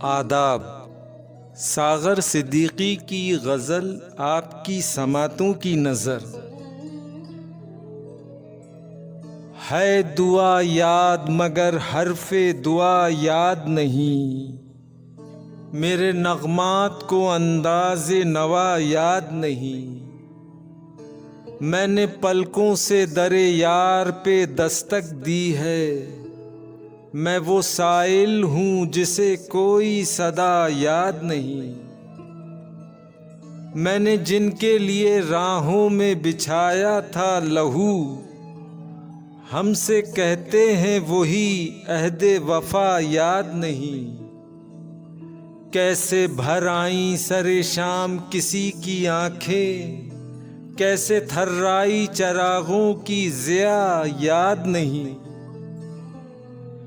आदाब। सागर सिद्दीकी की गज़ल आपकी समातों की नज़र। है दुआ याद मगर हर्फ़े दुआ याद नहीं, मेरे नग़मात को अंदाज़े नवा याद नहीं। मैंने पलकों से दरे यार पे दस्तक दी है, मैं वो साइल हूँ जिसे कोई सदा याद नहीं। मैंने जिनके लिए राहों में बिछाया था लहू, हमसे कहते हैं वही अहदे वफा याद नहीं। कैसे भर आई सरे शाम किसी की आंखें, कैसे थर्राई चरागों की ज़िया याद नहीं।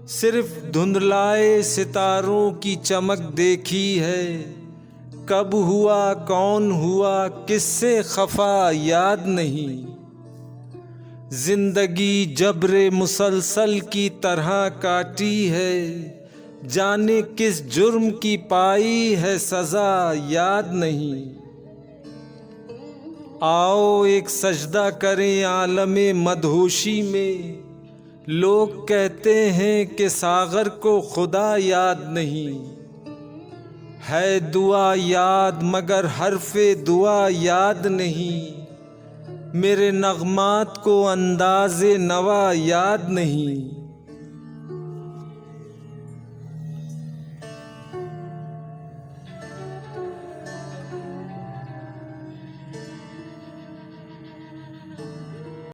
सिर्फ धुंधलाए सितारों की चमक देखी है, कब हुआ कौन हुआ किससे खफा याद नहीं। जिंदगी जबरे मुसलसल की तरह काटी है, जाने किस जुर्म की पाई है सजा याद नहीं। आओ एक सजदा करें आलमे मदहोशी में, लोग कहते हैं कि सागर को खुदा याद नहीं। है दुआ याद मगर हर्फ़े दुआ याद नहीं, मेरे नग़मात को अंदाज़े नवा याद नहीं।